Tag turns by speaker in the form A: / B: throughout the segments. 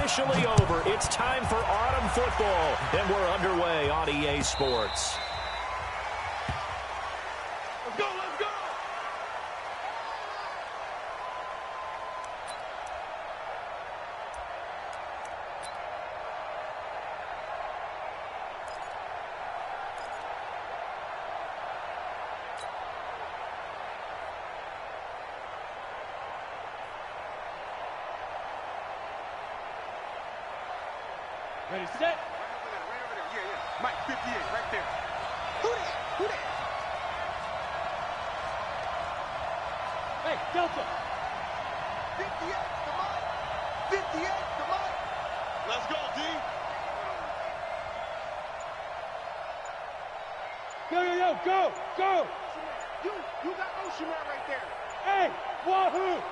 A: officially over. It's time for autumn football, and we're underway on EA Sports.
B: Let's go, let's go! Ready, set. Right over there. Yeah, yeah. Mike, 58, right there. Who that? Who that? Hey, Delta. 58 to Mike. 58 to Mike. Let's go, D. Yo, go, go. You got Ocean Man right there. Hey, wahoo.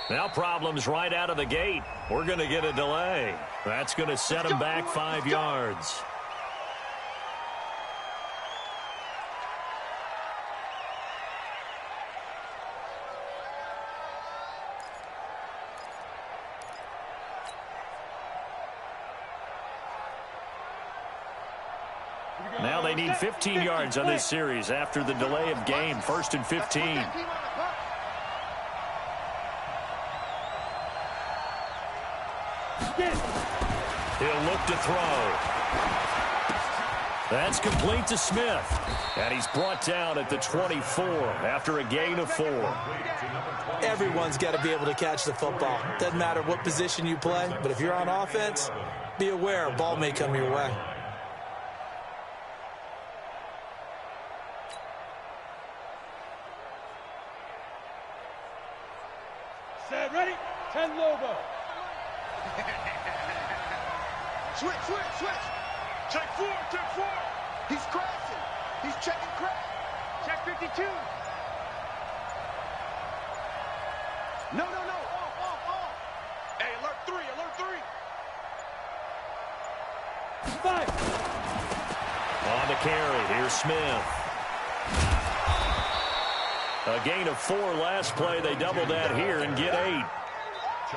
A: Now problems right out of the gate. We're going to get a delay. That's going to set them back 5 yards. Now they need 15 yards on this series after the delay of game. 1st and 15. He'll look to throw. That's complete to Smith. And he's brought down at the 24 after a gain of 4.
C: Everyone's got to be able to catch the football. Doesn't matter what position you play, but if you're on offense, be aware a ball may come your way.
B: Set, ready? 10 Lobo. Switch, switch, switch. Check 4, check 4. He's crashing. He's checking crash. Check 52. No. Off. Hey, alert 3, alert 3. 5.
A: On the carry, here's Smith. A gain of 4 last play. They double that here and get 8.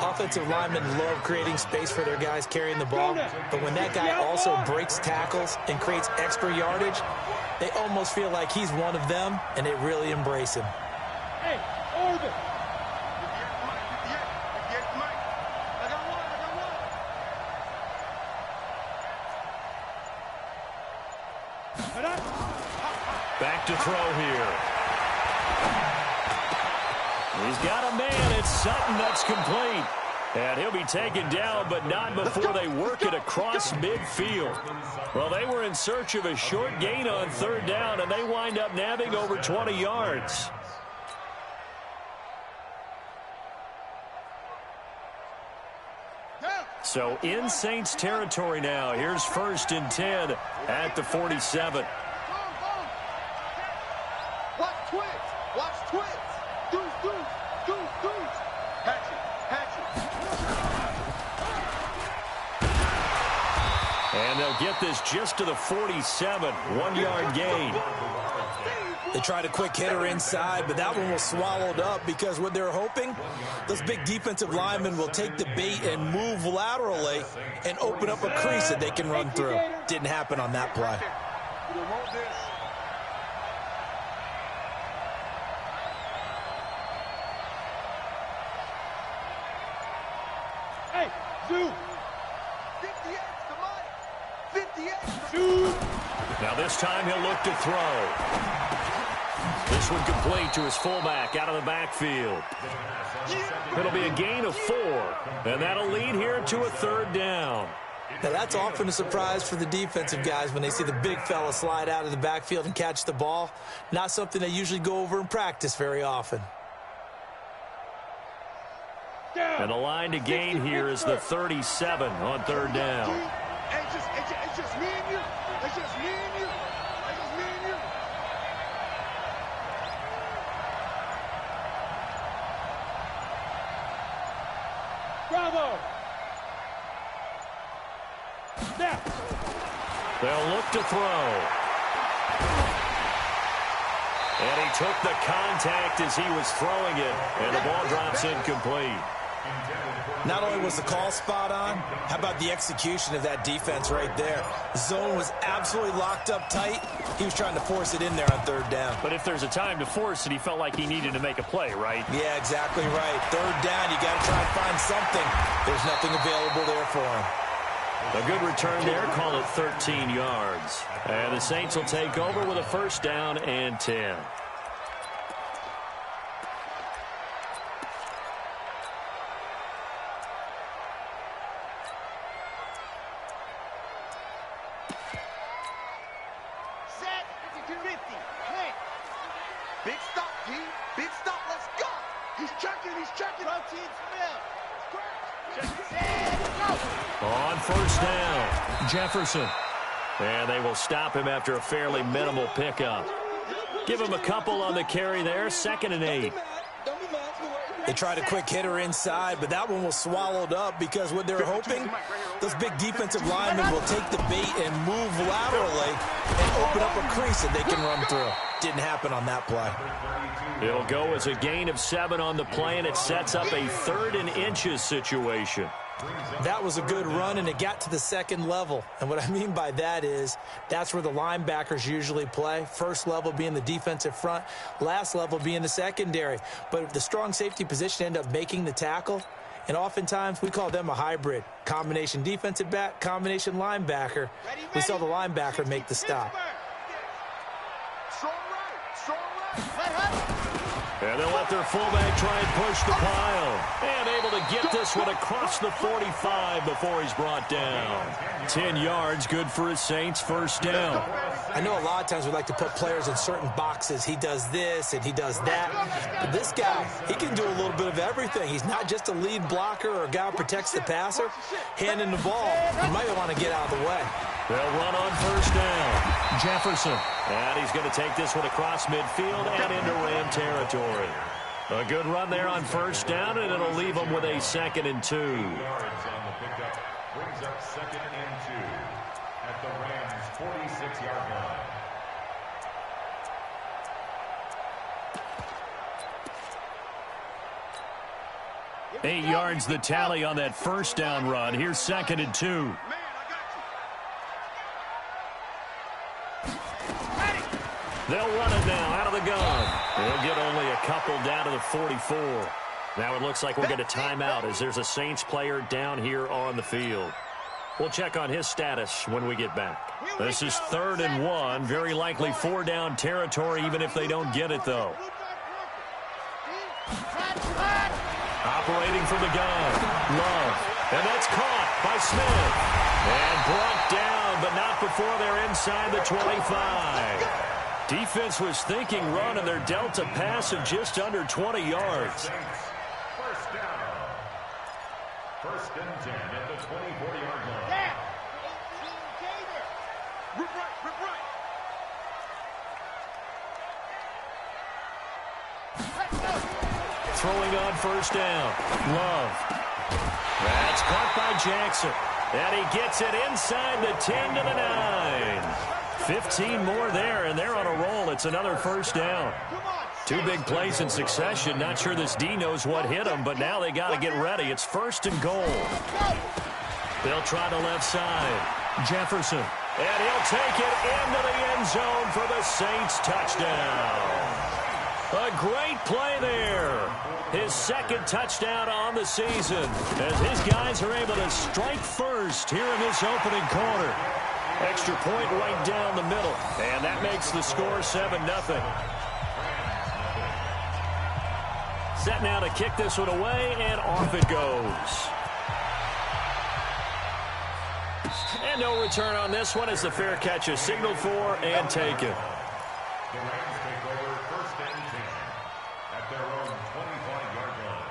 C: Offensive linemen love creating space for their guys carrying the ball, but when that guy also breaks tackles and creates extra yardage, they almost feel like he's one of them, and they really embrace him.
B: Hey, orbit. 58 Mike. I got one.
A: Back to throw here. He's got a man. It's Sutton that's complete. And he'll be taken down, but not before they work it across midfield. Well, they were in search of a short gain on 3rd down, and they wind up nabbing over 20 yards. So in Saints territory now. Here's 1st and 10 at the 47.
B: Watch twins. Watch twins. Deuce. Hatchet.
A: And they'll get this just to the 47. 1-yard gain.
C: They tried a quick hitter inside, but that one was swallowed up because what they're hoping, those big defensive linemen will take the bait and move laterally and open up a crease that they can run through. Didn't happen on that play.
B: Hey, Zoo. 58 to Mike. 58 Zoo.
A: Now this time he'll look to throw. This one complete to his fullback out of the backfield. It'll be a gain of 4, and that'll lead here to a 3rd down.
C: Now that's often a surprise for the defensive guys when they see the big fella slide out of the backfield and catch the ball. Not something they usually go over in practice very often.
A: And the line to gain here is the 37 on 3rd down.
B: It's just me and you. It's just me and you. Bravo. Snap.
A: They'll look to throw. And he took the contact as he was throwing it, and the ball drops incomplete.
C: Not only was the call spot on, how about the execution of that defense right there? The zone was absolutely locked up tight. He was trying to force it in there on third down.
A: But if there's a time to force it, he felt like he needed to make a play, right?
C: Yeah, exactly right. Third down, you got to try and find something. There's nothing available there for him.
A: A good return there, call it 13 yards. And the Saints will take over with a first down and 10.
B: Big stop, G. Big stop. Let's go. He's checking. He's checking. Protein smell.
A: On first down, Jefferson. And they will stop him after a fairly minimal pickup. Give him a couple on the carry there. 2nd and 8.
C: They tried a quick hitter inside, but that one was swallowed up because what they're hoping, those big defensive linemen will take the bait and move laterally and open up a crease that they can run through. Didn't happen on that play.
A: It'll go as a gain of 7 on the play, and it sets up a 3rd and inches situation.
C: That was a good run, and it got to the second level. And what I mean by that is that's where the linebackers usually play. First level being the defensive front, last level being the secondary. But the strong safety position ended up making the tackle, and oftentimes we call them a hybrid. Combination defensive back, combination linebacker. We saw the linebacker make the stop.
A: And they'll let their fullback try and push the pile. And able to get this one across the 45 before he's brought down. 10 yards, good for his Saints, first down.
C: I know a lot of times we like to put players in certain boxes. He does this and he does that. But this guy, he can do a little bit of everything. He's not just a lead blocker or a guy who protects the passer. Handing the ball, you might want to get out of the way.
A: They'll run on first down. Jefferson. And he's going to take this one across midfield and into Ram territory. A good run there on first down, and it'll leave them with a 2nd and 2.
D: Yards on the pickup brings up 2nd and 2 at the Rams' 46-yard line.
A: 8 yards the tally on that first down run. Here's 2nd and 2. They'll run it now out of the gun. They'll get only a couple down to the 44. Now it looks like we'll get a timeout as there's a Saints player down here on the field. We'll check on his status when we get back. This is 3rd and 1. Very likely 4-down territory even if they don't get it, though. Operating from the gun. Love. And that's caught by Smith. And brought down, but not before they're inside the 25. Defense was thinking run, and they're dealt a pass of just under 20 yards.
D: First down. 1st and 10 at the 24-yard line.
B: Rip right.
A: Throwing on first down. Love. That's caught by Jackson. And he gets it inside the 10 to the 9. 15 more there, and they're on a roll. It's another first down. 2 big plays in succession. Not sure this D knows what hit him, but now they got to get ready. It's 1st and goal. They'll try the left side. Jefferson. And he'll take it into the end zone for the Saints touchdown. A great play there. His 2nd touchdown on the season as his guys are able to strike first here in this opening quarter. Extra point right down the middle. And that makes the score 7-0. Set now to kick this one away, and off it goes. And no return on this one as the fair catch is signaled for and taken.
D: The Rams take over 1st and 10 at their own 25-yard line.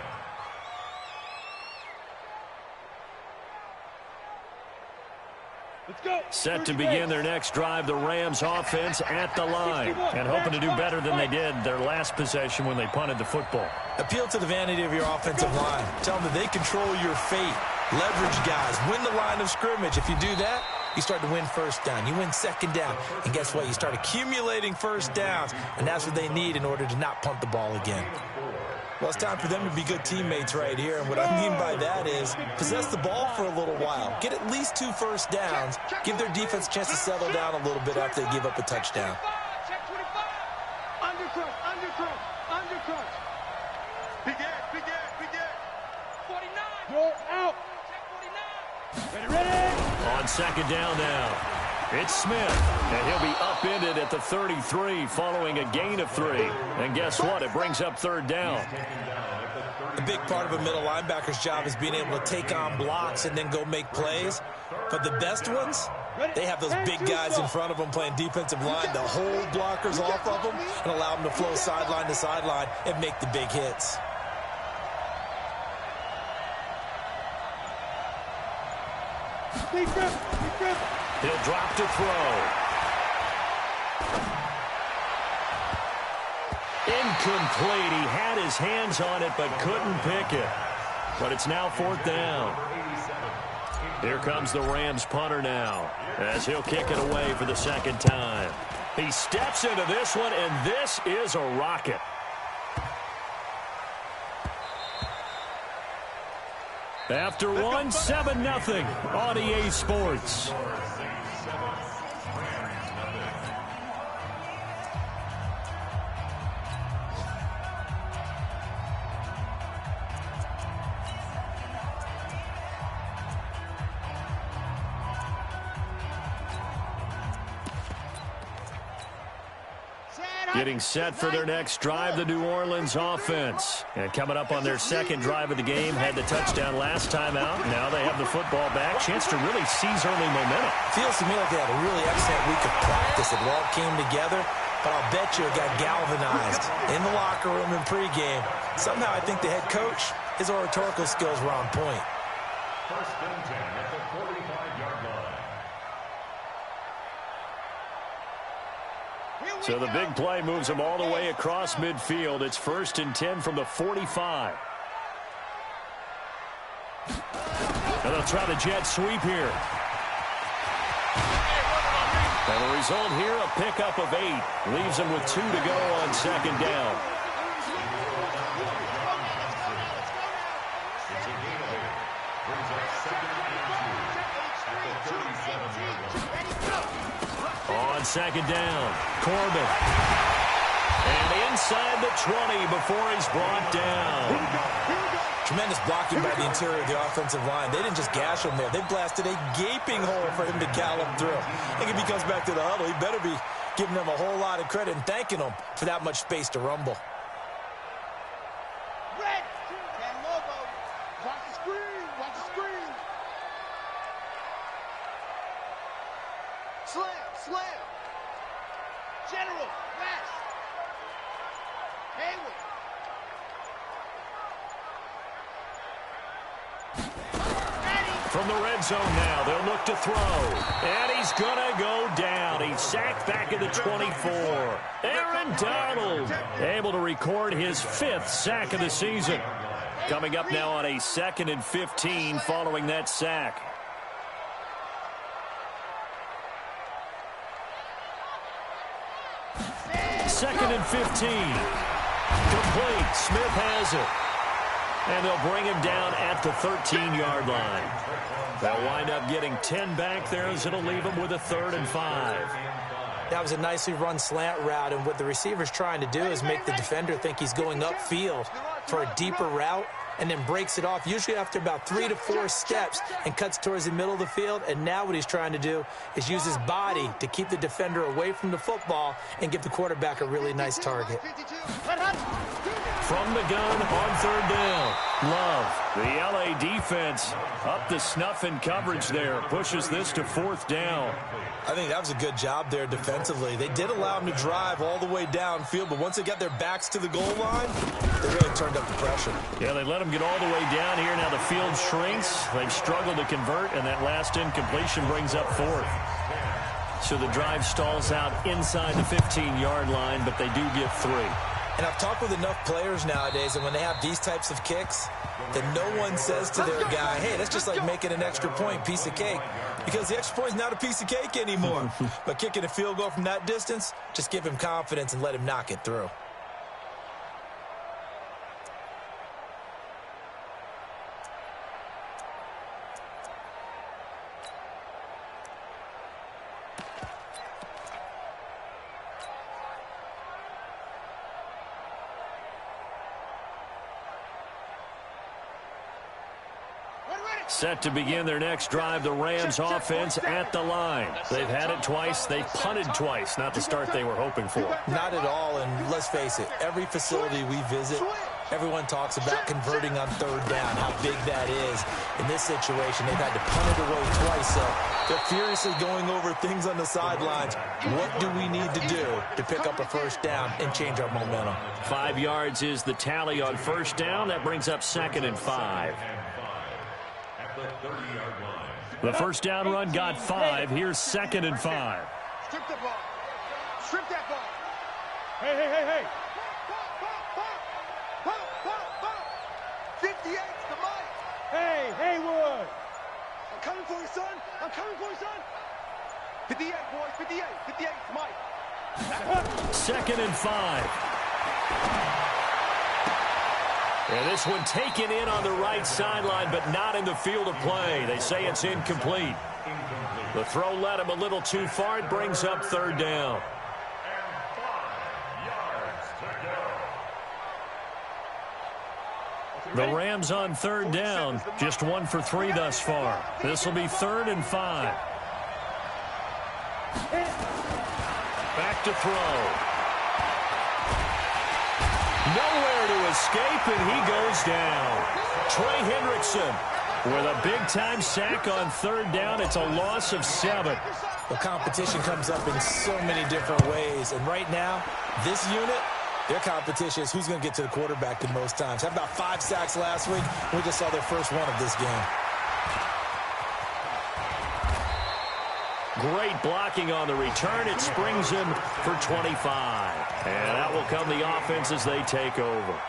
B: Let's go.
A: Set to begin their next drive, the Rams offense at the line. And hoping to do better than they did their last possession when they punted the football.
C: Appeal to the vanity of your offensive line. Tell them that they control your fate. Leverage guys. Win the line of scrimmage. If you do that, you start to win first down. You win second down. And guess what? You start accumulating first downs. And that's what they need in order to not punt the ball again. Well, it's time for them to be good teammates right here. And what I mean by that is possess the ball for a little while. Get at least 2 first downs. Give their defense a chance to settle down a little bit after they give up a touchdown.
B: Check 25. Undercrush, undercrush, undercrush. Big Ed, big Ed, big Ed. 49. Go out. Check 49. Ready.
A: On second down now, it's Smith, and he'll be upended at the 33 following a gain of 3. And guess what? It brings up third down.
C: A big part of a middle linebacker's job is being able to take on blocks and then go make plays. But the best ones, they have those big guys in front of them playing defensive line to hold blockers off of them and allow them to flow sideline to sideline and make the big hits.
A: He'll drop to throw. Incomplete. He had his hands on it but couldn't pick it. But it's now fourth down. Here comes the Rams punter now as he'll kick it away for the second time. He steps into this one, and this is a rocket. After one, 7-0 on EA Sports. Getting set for their next drive, the New Orleans offense. And coming up on their second drive of the game, had the touchdown last time out. Now they have the football back. Chance to really seize early momentum.
C: Feels to me like they had a really excellent week of practice. It all came together, but I'll bet you it got galvanized in the locker room in pregame. Somehow I think the head coach, his oratorical skills were on point.
D: First and 10 at the 45-yard line.
A: So the big play moves them all the way across midfield. It's first and 10 from the 45. And they'll try the jet sweep here. And the result here, a pickup of 8. Leaves them with 2 to go on second down. On second down, Corbin. And inside the 20 before he's brought down.
C: Tremendous blocking by the interior of the offensive line. They didn't just gash him there. They blasted a gaping hole for him to gallop through. I think if he comes back to the huddle, he better be giving them a whole lot of credit and thanking them for that much space to rumble.
B: Red. Watch the screen. Watch the screen. Slam. General. West. Hayward.
A: From the red zone now, they'll look to throw. And he's going to go down. He's sacked back at the 24. Aaron Donald able to record his 5th sack of the season. Coming up now on a 2nd and 15 following that sack. Second and 15. Complete. Smith has it. And they'll bring him down at the 13-yard line. They'll wind up getting 10 back there as it'll leave them with a 3rd and 5.
C: That was a nicely run slant route, and what the receiver's trying to do is make the defender think he's going upfield for a deeper route and then breaks it off, usually after about 3 to 4 steps, and cuts towards the middle of the field. And now what he's trying to do is use his body to keep the defender away from the football and give the quarterback a really nice target.
A: From the gun on 3rd down. Love, the LA defense, up to snuff in coverage there. Pushes this to 4th down.
C: I think that was a good job there defensively. They did allow him to drive all the way downfield, but once they got their backs to the goal line, they really turned up the pressure.
A: Yeah, they let him get all the way down here. Now the field shrinks. They've struggled to convert, and that last incompletion brings up 4th. So the drive stalls out inside the 15-yard line, but they do get 3.
C: And I've talked with enough players nowadays, and when they have these types of kicks, that no one says to their guy, hey, that's just like making an extra point, piece of cake. Because the extra point is not a piece of cake anymore. But kicking a field goal from that distance, just give him confidence and let him knock it through.
A: Set to begin their next drive, the Rams offense at the line. They've had it twice. They've punted twice. Not the start they were hoping for.
C: Not at all, and let's face it, every facility we visit, everyone talks about converting on third down, how big that is. In this situation, they've had to punt it away twice, so they're furiously going over things on the sidelines. What do we need to do to pick up a first down and change our momentum?
A: 5 yards is the tally on first down. That brings up 2nd and 5. The first down run got 5. Here's 2nd and 5.
B: Strip the ball. Strip that ball. Hey. Pop. 58's the mic. Hey, Haywood. I'm coming for you, son. 58, boys. 58's the mic.
A: 2nd and 5. And this one taken in on the right sideline, but not in the field of play. They say it's incomplete. The throw led him a little too far. It brings up 3rd down. The Rams on 3rd down. Just 1 for 3 thus far. This will be 3rd and 5. Back to throw. Nowhere to escape, and he goes down. Trey Hendrickson with a big-time sack on 3rd down. It's a loss of 7.
C: The competition comes up in so many different ways, and right now, this unit, their competition is who's going to get to the quarterback the most times. Had about 5 sacks last week. We just saw their first one of this game.
A: Great blocking on the return. It springs him for 25. And that will come the offense as they take over.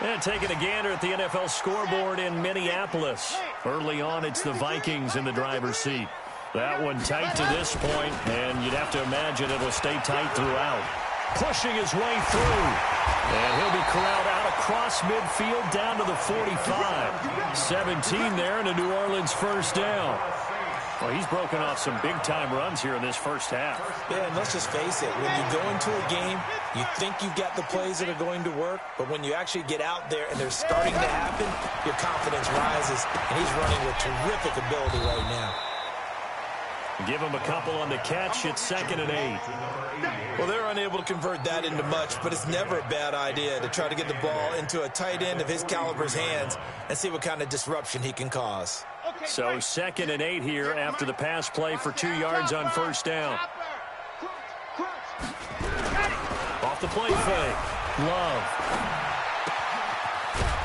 A: And taking a gander at the NFL scoreboard in Minneapolis. Early on, it's the Vikings in the driver's seat. That one tight to this point, and you'd have to imagine it'll stay tight throughout. Pushing his way through. And he'll be corralled out across midfield down to the 45. 17 there and a New Orleans first down. Well, he's broken off some big-time runs here in this first half.
C: Yeah, and let's just face it. When you go into a game, you think you've got the plays that are going to work, but when you actually get out there and they're starting to happen, your confidence rises, and he's running with terrific ability right now.
A: Give him a couple on the catch. It's 2nd and 8.
C: Well, they're unable to convert that into much, but it's never a bad idea to try to get the ball into a tight end of his caliber's hands and see what kind of disruption he can cause.
A: So 2nd and 8 here after the pass play for 2 yards on first down. Off the play fake. Love.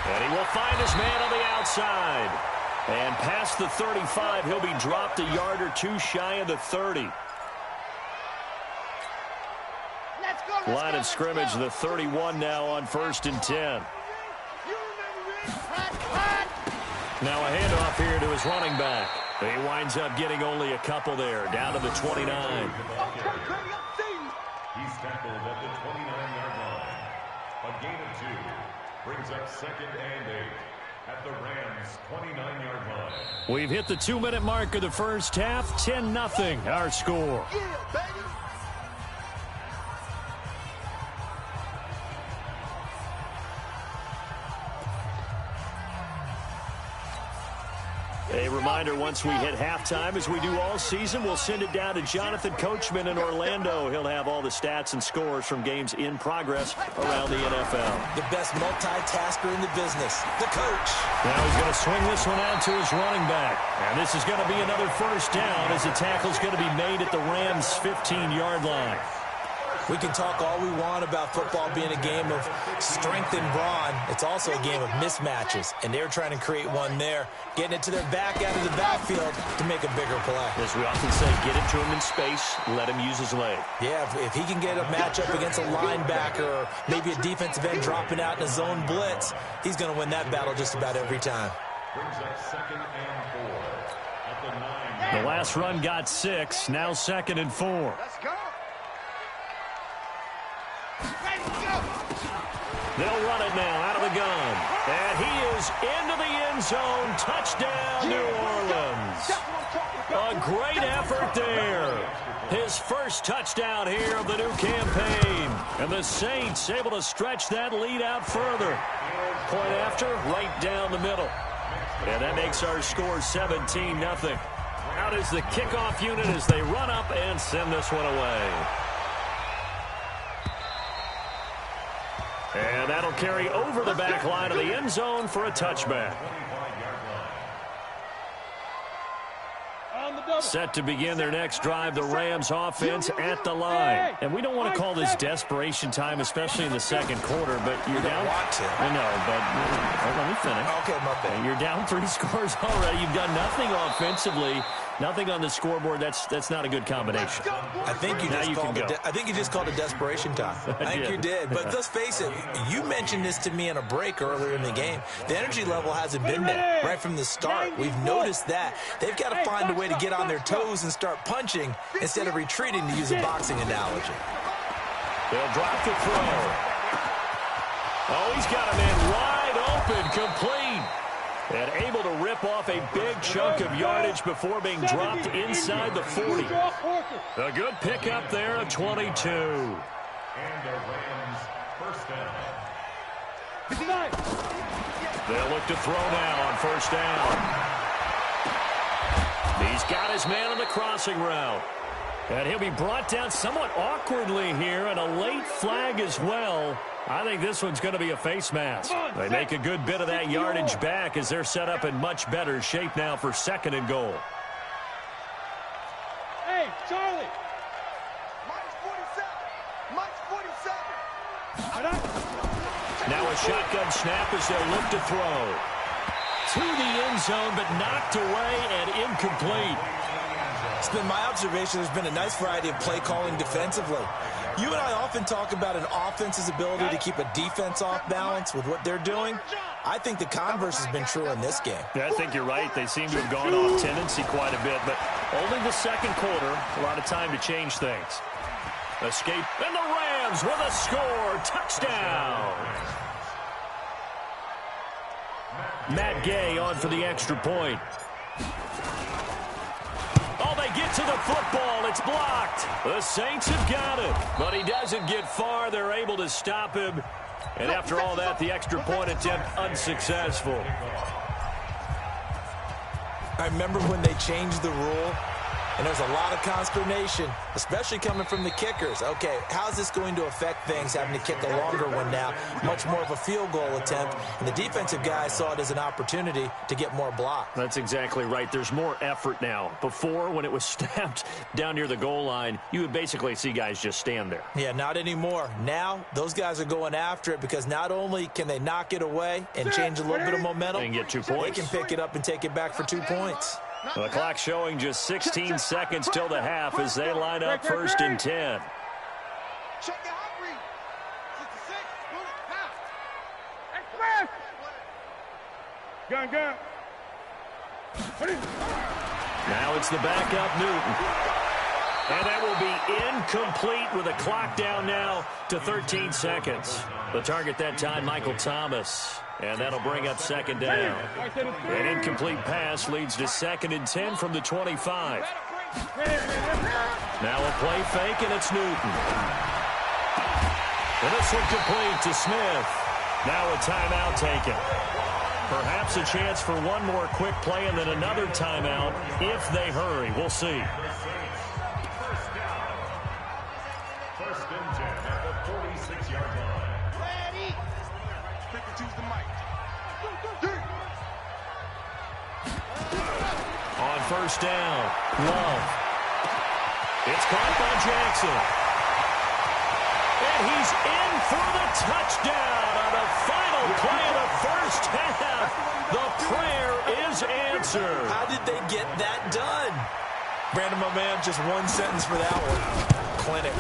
A: And he will find his man on the outside. And past the 35, he'll be dropped a yard or 2 shy of the 30. Line of scrimmage, the 31 now on 1st and 10. Now a handoff here to his running back. He winds up getting only a couple there, down to the 29.
D: He's tackled at the 29-yard line. A gain of 2 brings up 2nd and 8 at the Rams' 29-yard line.
A: We've hit the 2-minute mark of the first half. 10-0 our score. A reminder, once we hit halftime, as we do all season, we'll send it down to Jonathan Coachman in Orlando. He'll have all the stats and scores from games in progress around the NFL.
C: The best multitasker in the business, the coach.
A: Now he's going to swing this one out to his running back. And this is going to be another first down as the tackle's going to be made at the Rams' 15-yard line.
C: We can talk all we want about football being a game of strength and brawn. It's also a game of mismatches, and they're trying to create one there, getting it to their back out of the backfield to make a bigger play.
A: As we often say, get it to him in space, let him use his leg.
C: Yeah, if he can get a matchup against a linebacker or maybe a defensive end dropping out in a zone blitz, he's going to win that battle just about every time.
D: Brings up 2nd and 4 at the 9.
A: The last run got 6, now 2nd and 4.
B: Let's go.
A: They'll run it now out of the gun. And he is into the end zone. Touchdown, New Orleans. A great effort there. His first touchdown here of the new campaign. And the Saints able to stretch that lead out further. Point after, right down the middle. And that makes our score 17-0. Out is the kickoff unit as they run up and send this one away. And that'll carry over the back line of the end zone for a touchback. Set to begin their next drive, the Rams offense at the line. And we don't want to call this desperation time, especially in the second quarter, but you're down. I know, but let me finish.
C: Okay, my bad.
A: You're down 3 scores already. You've done nothing offensively, nothing on the scoreboard. That's not a good combination.
C: I think you just called it desperation time. I think you did. But let's face it, you mentioned this to me in a break earlier in the game. The energy level hasn't been there right from the start. We've noticed that. They've got to find a way to get on their toes and start punching instead of retreating, to use a boxing analogy.
A: They'll drop the throw. Oh, he's got him in wide open, complete. And able to rip off a big chunk of yardage before being dropped inside the 40. A good pickup there of 22.
D: And the Rams first down.
A: They'll look to throw now on first down. He's got his man on the crossing route. And he'll be brought down somewhat awkwardly here, and a late flag as well. I think this one's going to be a face mask. They make a good bit of that yardage back as they're set up in much better shape now for 2nd and goal.
B: Hey, Charlie. Minus 47.
A: Now a shotgun snap as they'll look to throw. To the end zone, but knocked away and incomplete.
C: It's been my observation there's been a nice variety of play calling defensively. You and I often talk about an offense's ability to keep a defense off balance with what they're doing. I think the converse has been true in this game.
A: Yeah, I think you're right. They seem to have gone off tendency quite a bit, but only the second quarter. A lot of time to change things. Escape, and the Rams with a score. Touchdown. Matt Gay on for the extra point. Oh, they get to the football. It's blocked. The Saints have got it, but he doesn't get far. They're able to stop him. And after all that, the extra point attempt unsuccessful.
C: I remember when they changed the rule, and there was a lot of consternation, especially coming from the kickers. Okay, how's this going to affect things, having to kick a longer one now? Much more of a field goal attempt. And the defensive guys saw it as an opportunity to get more block.
A: That's exactly right. There's more effort now. Before, when it was snapped down near the goal line, you would basically see guys just stand there.
C: Yeah, not anymore. Now, those guys are going after it because not only can they knock it away and change a little bit of momentum,
A: and get 2 points.
C: They can pick it up and take it back for 2 points.
A: The clock showing just 16 seconds till the half as they line up 1st and 10.
B: Gun.
A: Now it's the backup Newton. And that will be incomplete with a clock down now to 13 seconds. The target that time, Michael Thomas. And that'll bring up 2nd down. An incomplete pass leads to 2nd and 10 from the 25. Now a play fake, and it's Newton. And this one complete to Smith. Now a timeout taken. Perhaps a chance for one more quick play and then another timeout if they hurry. We'll see.
D: First and 10 at the 46-yard line.
B: Ready. Pick and choose the mic.
A: On first down, Love. It's caught by Jackson. And he's in for the touchdown on the final play of the first half. The prayer is answered.
C: How did they get that done? Brandon, my man, just one sentence for that one. Clinic.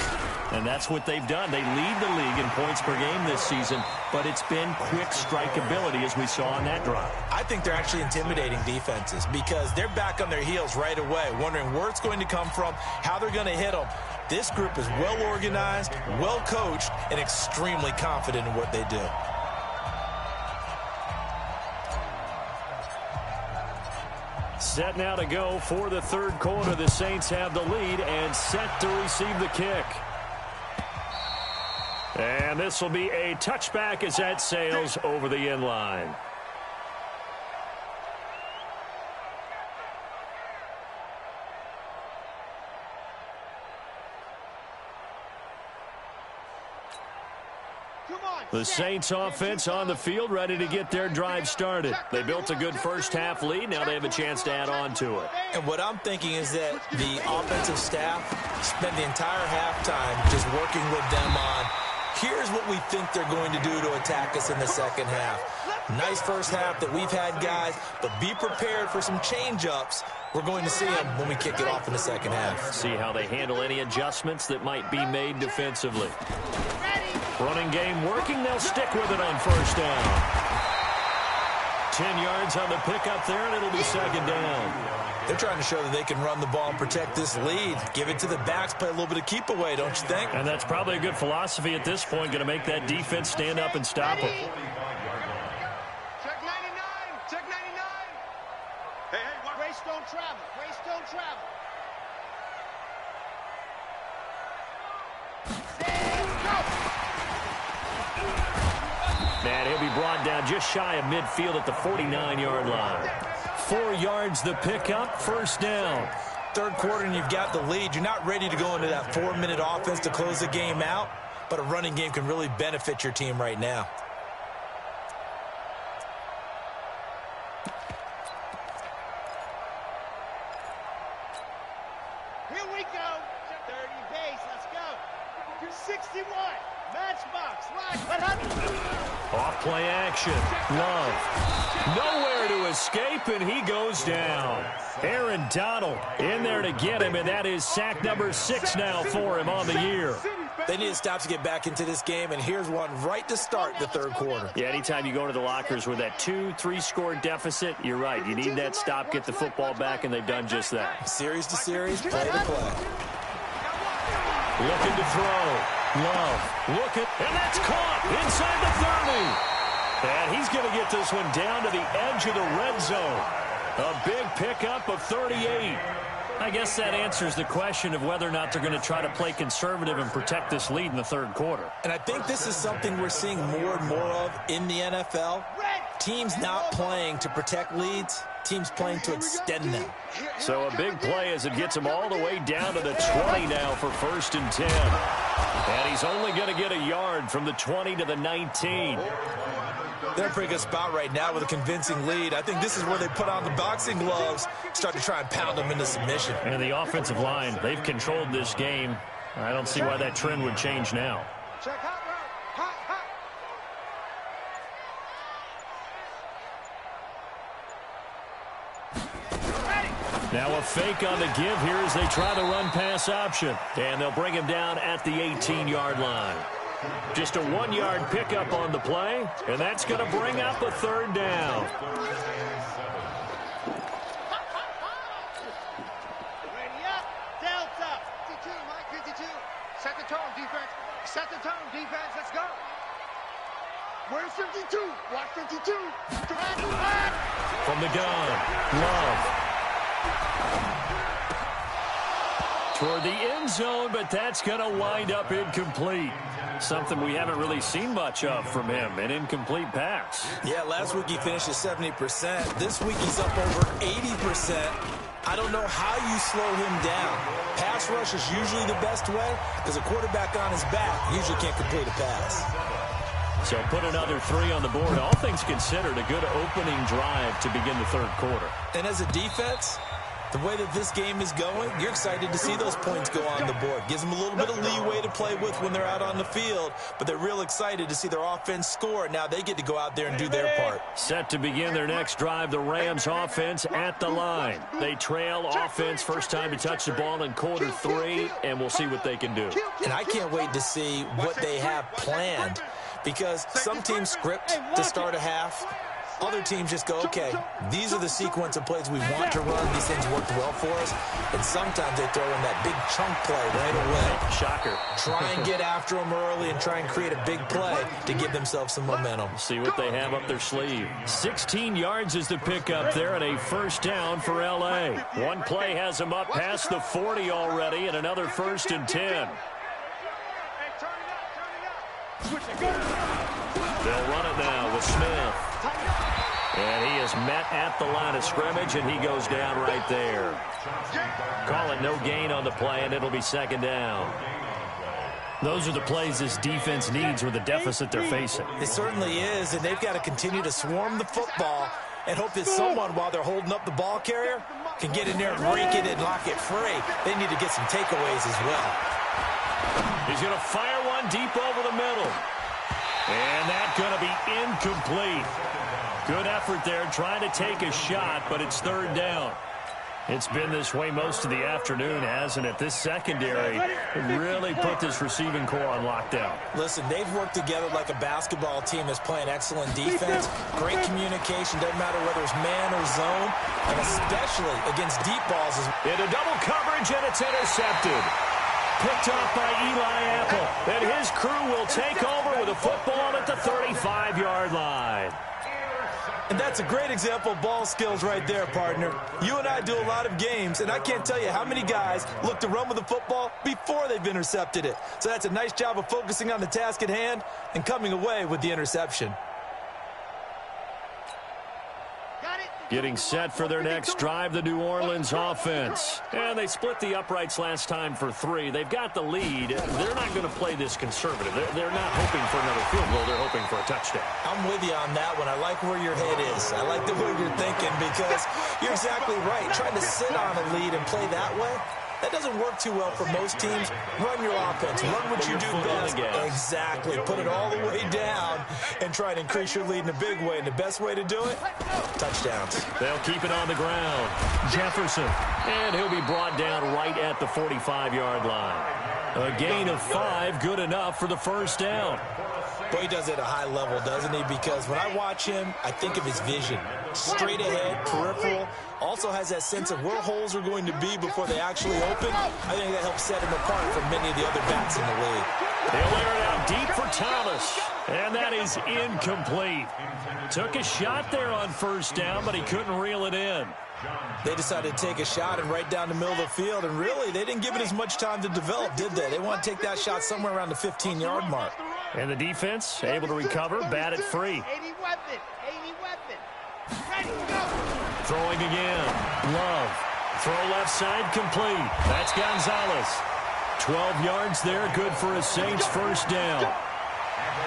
A: And that's what they've done. They lead the league in points per game this season, but it's been quick strike ability as we saw on that drive.
C: I think they're actually intimidating defenses because they're back on their heels right away, wondering where it's going to come from, how they're going to hit them. This group is well organized, well coached, and extremely confident in what they do.
A: Set now to go for the third quarter. The Saints have the lead and set to receive the kick. And this will be a touchback as that sails over the end line. The Saints offense on the field, ready to get their drive started. They built a good first-half lead. Now they have a chance to add on to it.
C: And what I'm thinking is that the offensive staff spent the entire halftime just working with them on, here's what we think they're going to do to attack us in the second half. Nice first half that we've had, guys, but be prepared for some change-ups. We're going to see them when we kick it off in the second half.
A: See how they handle any adjustments that might be made defensively. Running game working. They'll stick with it on first down. 10 yards on the pickup there, and it'll be second down.
C: They're trying to show that they can run the ball and protect this lead. Give it to the backs, play a little bit of keep away, don't you think?
A: And that's probably a good philosophy at this point, going to make that defense stand up and stop them.
B: Check 99. Check 99. Hey, Grace don't travel. Grace don't travel.
A: And he'll be brought down just shy of midfield at the 49-yard line. 4 yards the pickup, first down.
C: Third quarter and you've got the lead. You're not ready to go into that 4-minute offense to close the game out, but a running game can really benefit your team right now.
B: Here we go. 30 base. Let's go. 61. Matchbox. Right.
A: Off play action. Love. Nowhere to escape, and he goes down. Aaron Donald in there to get him, and that is sack number 6 now for him on the year.
C: They need to stop to get back into this game, and here's one right to start the third quarter.
A: Yeah, anytime you go to the lockers with that 2-3 score deficit, you're right. You need that stop, get the football back, and they've done just that.
C: Series to series, play to play.
A: Looking to throw. Love. Looking, and that's caught inside the 30. And he's going to get this one down to the edge of the red zone. A big pickup of 38. I guess that answers the question of whether or not they're going to try to play conservative and protect this lead in the third quarter.
C: And I think this is something we're seeing more and more of in the NFL. Teams not playing to protect leads, teams playing to extend them.
A: So a big play as it gets him all the way down to the 20 now for 1st and 10. And he's only going to get a yard from the 20 to the 19.
C: They're in a pretty good spot right now with a convincing lead. I think this is where they put on the boxing gloves, start to try and pound them into submission.
A: And the offensive line, they've controlled this game. I don't see why that trend would change now.
B: Check hot route. Hot, hot.
A: Now a fake on the give here as they try the run-pass option. And they'll bring him down at the 18-yard line. Just a 1-yard pickup on the play, and that's going to bring up a third down.
B: Ready up. Delta. 52, Mike, 52. Set the tone, defense. Set the tone, defense. Let's go. Where's 52? Watch 52.
A: From the gun, Love. Toward the end zone, but that's going to wind up incomplete. Something we haven't really seen much of from him, an incomplete pass.
C: Yeah, last week he finished at 70%. This week he's up over 80%. I don't know how you slow him down. Pass rush is usually the best way because a quarterback on his back usually can't complete a pass.
A: So put another 3 on the board. All things considered, a good opening drive to begin the third quarter.
C: And as a defense, the way that this game is going, you're excited to see those points go on the board. Gives them a little bit of leeway to play with when they're out on the field, but they're real excited to see their offense score. Now they get to go out there and do their part.
A: Set to begin their next drive, the Rams offense at the line. They trail offense, first time to touch the ball in quarter 3, and we'll see what they can do.
C: And I can't wait to see what they have planned, because some teams script to start a half. Other teams just go, okay, these are the sequence of plays we want to run. These things worked well for us. And sometimes they throw in that big chunk play right away.
A: Shocker.
C: Try and get after them early and try and create a big play to give themselves some momentum.
A: See what they have up their sleeve. 16 yards is the pickup there and a first down for L.A. One play has them up past the 40 already and another 1st and 10. They'll run it now with Smith. And he is met at the line of scrimmage, and he goes down right there. Call it no gain on the play, and it'll be second down. Those are the plays this defense needs with the deficit they're facing.
C: It certainly is, and they've got to continue to swarm the football and hope that someone, while they're holding up the ball carrier, can get in there and rake it and lock it free. They need to get some takeaways as well.
A: He's going to fire one deep over the middle. And that's going to be incomplete. Good effort there trying to take a shot, but it's third down. It's been this way most of the afternoon, hasn't it? This secondary really put this receiving core on lockdown.
C: Listen, they've worked together like a basketball team that's playing excellent defense. Great communication, doesn't matter whether it's man or zone, and especially against deep balls.
A: Into double coverage, and it's intercepted. Picked off by Eli Apple. And his crew will take over with a football at the 35-yard line.
C: And that's a great example of ball skills right there, partner. You and I do a lot of games, and I can't tell you how many guys look to run with the football before they've intercepted it. So that's a nice job of focusing on the task at hand and coming away with the interception.
A: Getting set for their next drive, the New Orleans offense. And they split the uprights last time for 3. They've got the lead. They're not going to play this conservative. They're not hoping for another field goal. They're hoping for a touchdown.
C: I'm with you on that one. I like where your head is. I like the way you're thinking because you're exactly right. Trying to sit on a lead and play that way, that doesn't work too well for most teams. Run your offense. Run what you do best. Exactly. Put it all the way down and try and increase your lead in a big way. And the best way to do it, touchdowns.
A: They'll keep it on the ground. Jefferson. And he'll be brought down right at the 45-yard line. A gain of 5, good enough for the first down.
C: Boy, he does it at a high level, doesn't he? Because when I watch him, I think of his vision. Straight ahead, peripheral. Also has that sense of where holes are going to be before they actually open. I think that helps set him apart from many of the other backs in the league.
A: They'll air it out deep for Thomas. And that is incomplete. Took a shot there on first down, but he couldn't reel it in.
C: They decided to take a shot and right down the middle of the field, and really, they didn't give it as much time to develop, did they? They want to take that shot somewhere around the 15-yard mark.
A: And the defense able to recover, bat it free.
B: 80 weapon, 80 weapon. Ready, go.
A: Throwing again. Love. Throw left side complete. That's Gonzalez. 12 yards there, good for a Saints first down.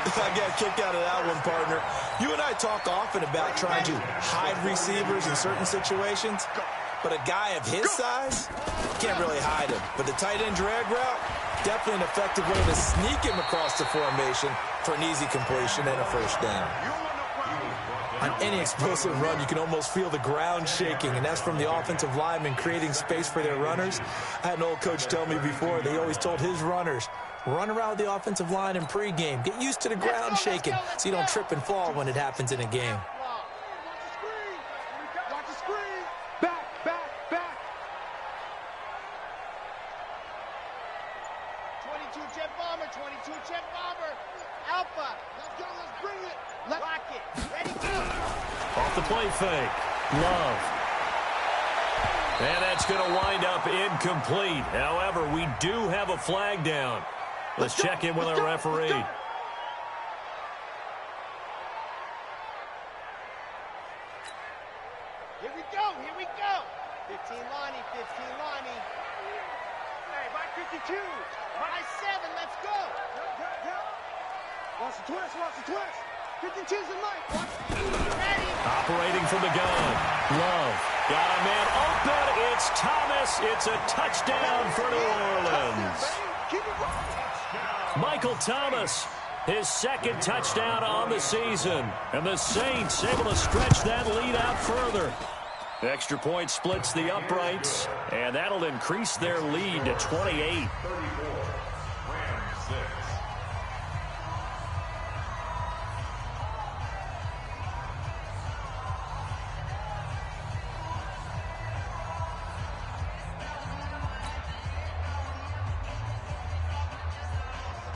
C: I got a kick out of that one, partner. You and I talk often about trying to hide receivers in certain situations, but a guy of his size can't really hide him. But the tight end drag route, definitely an effective way to sneak him across the formation for an easy completion and a first down. On any explosive run, you can almost feel the ground shaking, and that's from the offensive linemen creating space for their runners. I had an old coach tell me before, they always told his runners, run around the offensive line in pregame. Get used to the ground shaking so you don't trip and fall when it happens in a game.
B: Watch the screen. Back, back, back. 22 jet bomber, 22 jet bomber. Alpha. Let's go, let's bring it. Lock it. Ready, go.
A: Off the play fake. Love. And that's going to wind up incomplete. However, we do have a flag down. Let's check in with our referee.
B: Here we go, here we go. 15 Lonnie, 15 Lonnie. Hey, by 52. By 7, let's go. Watch the twist, watch the twist. 52's the knife. Ready.
A: Operating from the gun. Love. Got a man open. It's Thomas. It's a touchdown for New Orleans.
B: Keep it rolling.
A: Michael Thomas, his second touchdown on the season. And the Saints able to stretch that lead out further. The extra point splits the uprights, and that'll increase their lead to 28.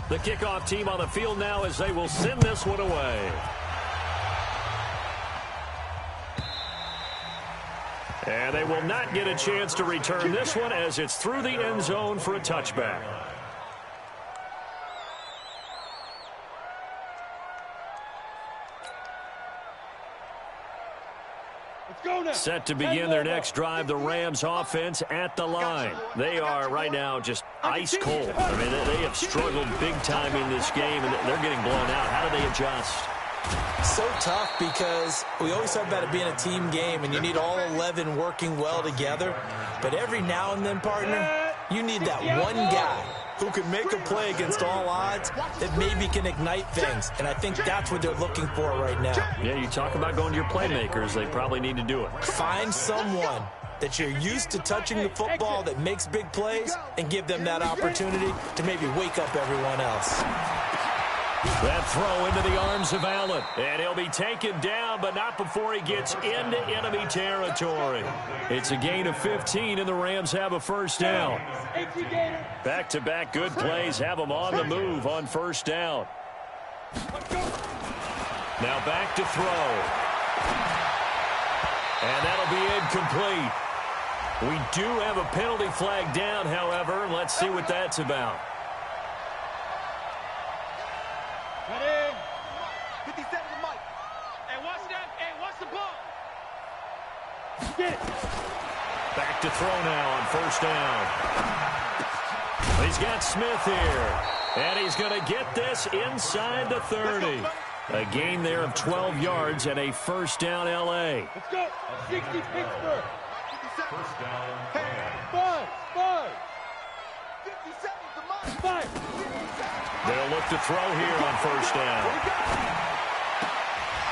A: The kickoff team on the field now as they will send this one away. And they will not get a chance to return this one as it's through the end zone for a touchback. Set to begin their next drive, the Rams offense at the line. They are right now just ice cold. I mean, they have struggled big time in this game, and they're getting blown out. How do they adjust?
C: So tough because we always talk about it being a team game, and you need all 11 working well together. But every now and then, partner, you need that one guy who can make a play against all odds that maybe can ignite things. And I think that's what they're looking for right now.
A: Yeah, you talk about going to your playmakers. They probably need to do it.
C: Find someone that you're used to touching the football that makes big plays and give them that opportunity to maybe wake up everyone else.
A: That throw into the arms of Allen. And he'll be taken down, but not before he gets into enemy territory. It's a gain of 15, and the Rams have a first down. Back-to-back good plays have them on the move on first down. Now back to throw. And that'll be incomplete. We do have a penalty flag down, however. Let's see what that's about.
B: 57 to Mike. Hey, watch that. Hey, watch the ball. Get it.
A: Back to throw now on first down. He's got Smith here. And he's going to get this inside the 30. A gain there of 12 yards and a first down L.A.
B: Let's go. 60 Pittsburgh.
D: First down.
B: Five. 57 to Mike. 5.
A: They'll look to throw here on first down.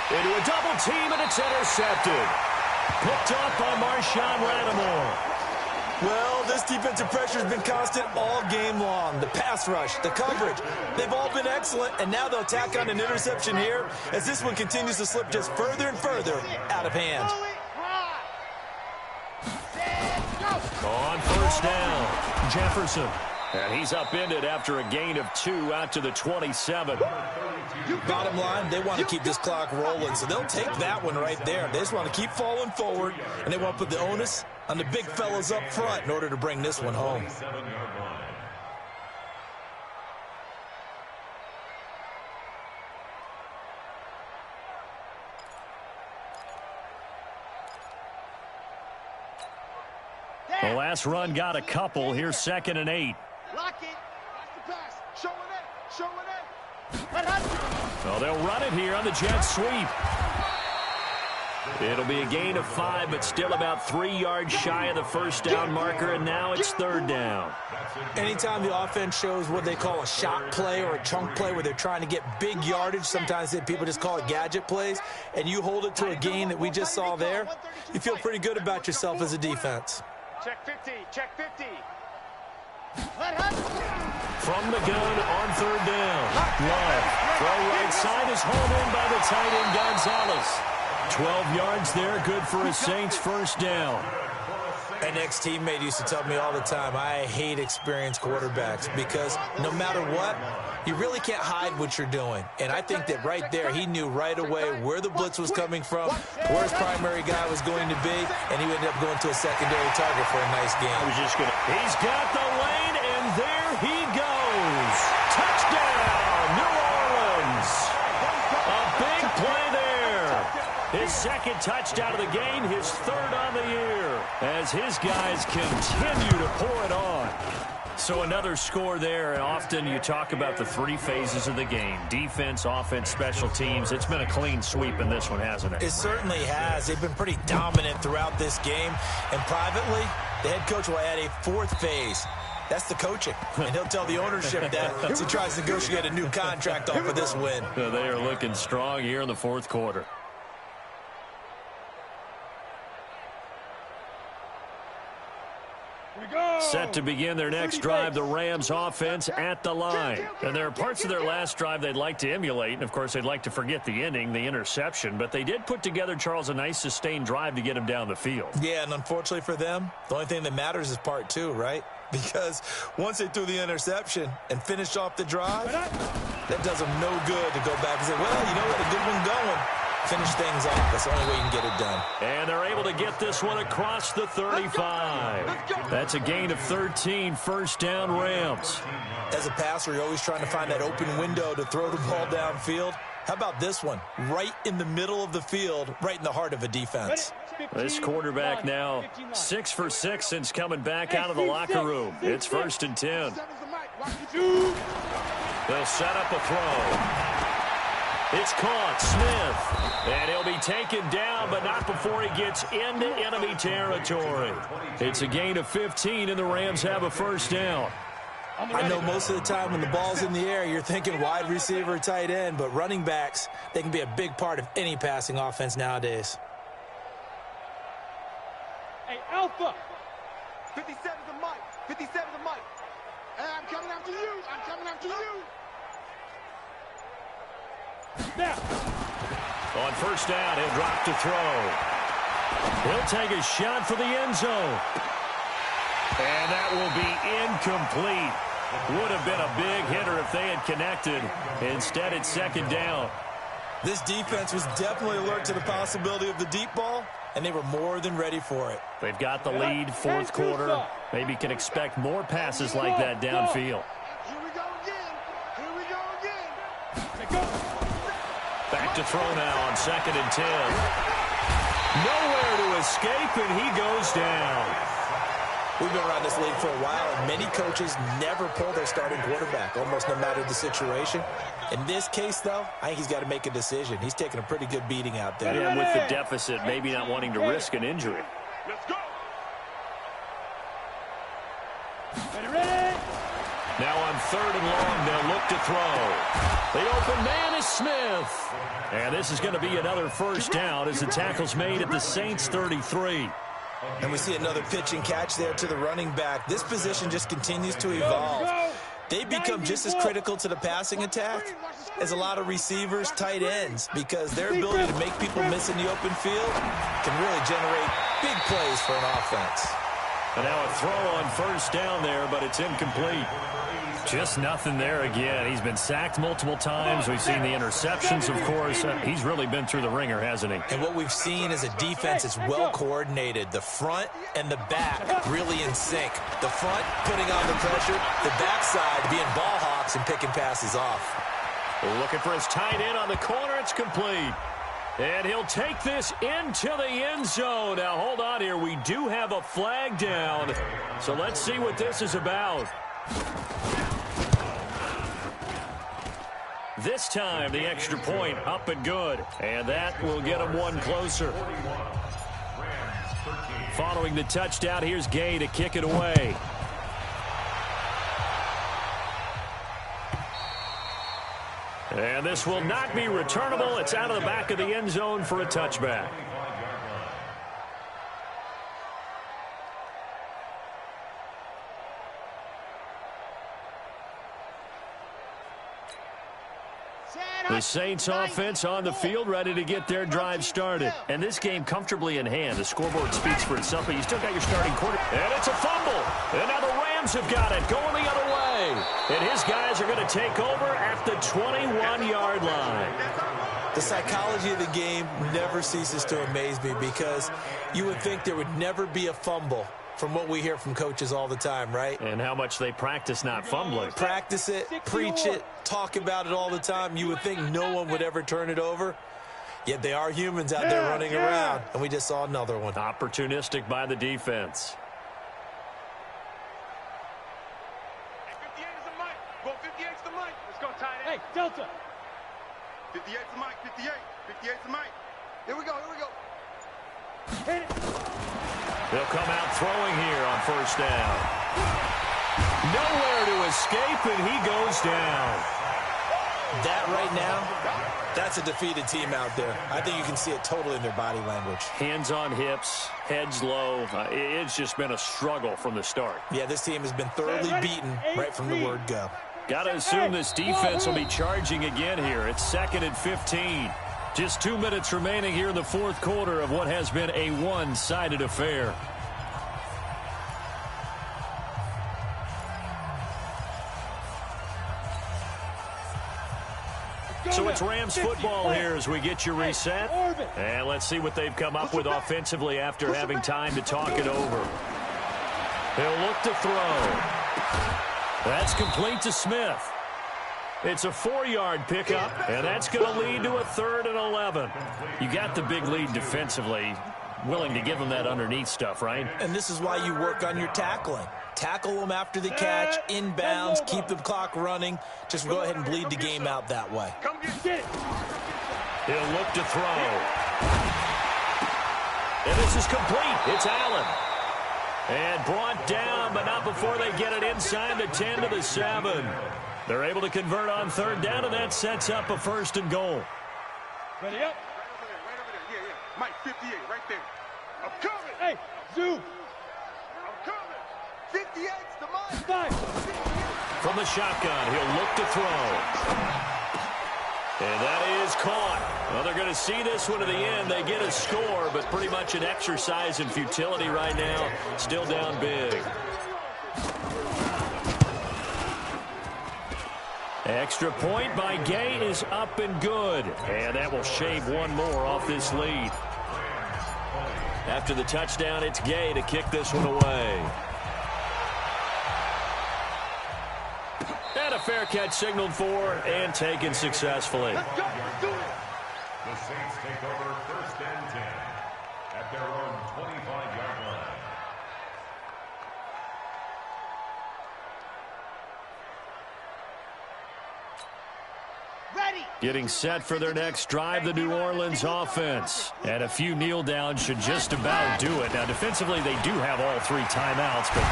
A: Into a double team, and it's intercepted. Picked up by Marshawn Lattimore.
C: Well, this defensive pressure has been constant all game long. The pass rush, the coverage, they've all been excellent, and now they'll tack on an interception here as this one continues to slip just further and further out of hand.
A: On first down, Jefferson. And he's upended after a gain of 2 out to the 27.
C: Bottom line, they want to keep this clock rolling, so they'll take that one right there. They just want to keep falling forward, and they want to put the onus on the big fellas up front in order to bring this one home.
A: The last run got a couple. Here's 2nd and 8.
B: Lock it. Watch the pass. Show it in.
A: Well, they'll run it here on the jet sweep. It'll be a gain of 5, but still about 3 yards shy of the first down marker, and now it's 3rd down.
C: Anytime the offense shows what they call a shot play or a chunk play where they're trying to get big yardage, sometimes people just call it gadget plays, and you hold it to a gain that we just saw there, you feel pretty good about yourself as a defense.
B: Check 50.
A: From the gun on 3rd down. Love. Throw right side is hauled in by the tight end Gonzalez. 12 yards there, good for a Saints first down.
C: An ex-teammate used to tell me all the time, I hate experienced quarterbacks because no matter what, you really can't hide what you're doing. And I think that right there, he knew right away where the blitz was coming from, where his primary guy was going to be, and he ended up going to a secondary target for a nice game.
A: He's got the lane, and there he goes. Touchdown, New Orleans. A big play there. His 2nd touchdown of the game, his 3rd on the year, as his guys continue to pour it on. So another score there, and often you talk about the 3 phases of the game: defense, offense, special teams. It's been a clean sweep in this one, hasn't it?
C: It certainly has. They've been pretty dominant throughout this game, and privately, the head coach will add a 4th phase. That's the coaching, and he'll tell the ownership that as he tries to negotiate a new contract off of this win.
A: They are looking strong here in the 4th quarter. Set to begin their next drive, the Rams offense at the line. And there are parts of their last drive they'd like to emulate, and of course they'd like to forget the ending, the interception, but they did put together, Charles, a nice sustained drive to get him down the field.
C: Yeah, and unfortunately for them, the only thing that matters is part 2, right? Because once they threw the interception and finished off the drive, that does them no good to go back and say, well, you know what, a good one going. Finish things off. That's the only way you can get it done.
A: And they're able to get this one across the 35. That's a gain of 13, first down Rams.
C: As a passer, you're always trying to find that open window to throw the ball downfield. How about this one? Right in the middle of the field, right in the heart of a defense.
A: This quarterback now 6 for 6 since coming back out of the locker room. It's 1st and 10. They'll set up a throw. It's caught. Smith. And he'll be taken down, but not before he gets into enemy territory. It's a gain of 15, and the Rams have a 1st down.
C: I know most of the time when the ball's in the air, you're thinking wide receiver, tight end, but running backs, they can be a big part of any passing offense nowadays.
B: Hey, Alpha. 57's the mic. 57's the mic. Hey, I'm coming after you. I'm coming after you. Now.
A: On 1st down, he'll drop to throw. He'll take a shot for the end zone. And that will be incomplete. Would have been a big hitter if they had connected. Instead, it's 2nd down.
C: This defense was definitely alert to the possibility of the deep ball, and they were more than ready for it.
A: They've got the lead, 4th quarter. Maybe can expect more passes like that downfield.
B: Here we go again. Here we go again.
A: Back to throw now on 2nd and 10. Nowhere to escape, and he goes down.
C: We've been around this league for a while, and many coaches never pull their starting quarterback, almost no matter the situation. In this case, though, I think he's got to make a decision. He's taking a pretty good beating out there.
A: And with the deficit, maybe not wanting to risk an injury.
B: Let's go. Ready?
A: Now on 3rd and long, they'll look to throw. The open man is Smith. And this is going to be another 1st down as the tackle's made at the Saints' 33.
C: And we see another pitch and catch there to the running back. This position just continues to evolve. They become just as critical to the passing attack as a lot of receivers, tight ends, because their ability to make people miss in the open field can really generate big plays for an offense.
A: And now a throw on 1st down there, but it's incomplete. Just nothing there again. He's been sacked multiple times. We've seen the interceptions, of course. He's really been through the ringer, hasn't he?
C: And what we've seen is a defense that's well coordinated. The front and the back really in sync. The front putting on the pressure. The backside being ball hawks and picking passes off.
A: Looking for his tight end on the corner. It's complete. And he'll take this into the end zone. Now, hold on here. We do have a flag down. So let's see what this is about. This time, the extra point up and good. And that will get him one closer. Following the touchdown, here's Gay to kick it away. And this will not be returnable. It's out of the back of the end zone for a touchback. The Saints offense on the field, ready to get their drive started. And this game comfortably in hand. The scoreboard speaks for itself, but you still got your starting quarter. And it's a fumble. And now the Rams have got it, going the other way. And his guys are going to take over at the 21-yard line.
C: The psychology of the game never ceases to amaze me, because you would think there would never be a fumble from what we hear from coaches all the time, right?
A: And how much they practice not fumbling.
C: Practice it, preach it, talk about it all the time. You would think no one would ever turn it over. Yet they are humans out there running around, and we just saw another one.
A: Opportunistic by the defense.
B: 58 is the mic. Go 58's the mic. Let's go, tight end. Hey, Delta. 58's the mic. 58. 58's the mic. Here we go. Here we go. Hit it.
A: They'll come out throwing here on 1st down. Nowhere to escape, and he goes down.
C: That right now, that's a defeated team out there. I think you can see it totally in their body language.
A: Hands on hips, heads low. It's just been a struggle from the start.
C: Yeah, this team has been thoroughly beaten right from the word go.
A: Got to assume this defense will be charging again here. It's 2nd and 15. Just 2 minutes remaining here in the 4th quarter of what has been a one-sided affair. So it's Rams football here as we get you reset. And let's see what they've come up with offensively after having time to talk it over. He'll look to throw. That's complete to Smith. It's a 4-yard pickup, and that's going to lead to a 3rd and 11. You got the big lead defensively. Willing to give them that underneath stuff, right?
C: And this is why you work on your tackling. Tackle them after the catch, inbounds, keep the clock running. Just go ahead and bleed the game out that way.
A: He'll look to throw. And this is complete. It's Allen. And brought down, but not before they get it inside the 10 to the 7. They're able to convert on 3rd down, and that sets up a 1st and goal.
B: Ready up. Mike, 58, right there. I'm coming. Hey, Zoo. I'm coming. 58's the Mike.
A: From the shotgun, he'll look to throw. And that is caught. Well, they're going to see this one to the end. They get a score, but pretty much an exercise in futility right now. Still down big. Extra point by Gay is up and good. And that will shave one more off this lead. After the touchdown, it's Gay to kick this one away. And a fair catch signaled for and taken successfully.
D: The Saints take over 1st and 10 at their own 25-yard line.
A: Getting set for their next drive, the New Orleans offense. And a few kneel downs should just about do it. Now, defensively, they do have all 3 timeouts, but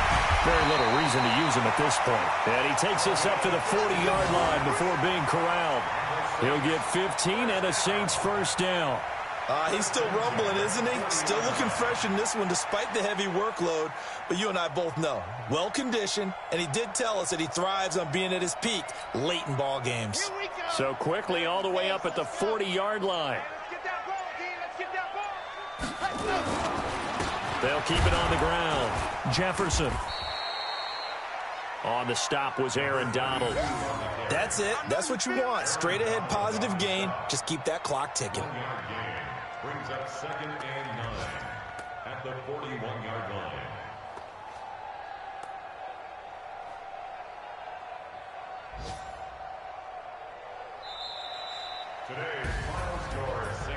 A: very little reason to use them at this point. And he takes us up to the 40-yard line before being corralled. He'll get 15 and a Saints 1st down.
C: He's still rumbling, isn't he? Still looking fresh in this one despite the heavy workload. But you and I both know, well-conditioned, and he did tell us that he thrives on being at his peak late in ball games.
A: So quickly all the way up at the 40-yard line. They'll keep it on the ground. Jefferson. On the stop was Aaron Donald.
C: That's it. That's what you want. Straight ahead positive gain. Just keep that clock ticking.
D: Brings up 2nd and 9 at the 41-yard line.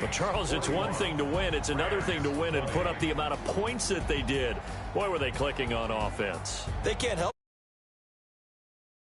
A: But Charles, it's one thing to win. It's another thing to win and put up the amount of points that they did. Boy, were they clicking on offense.
C: They can't help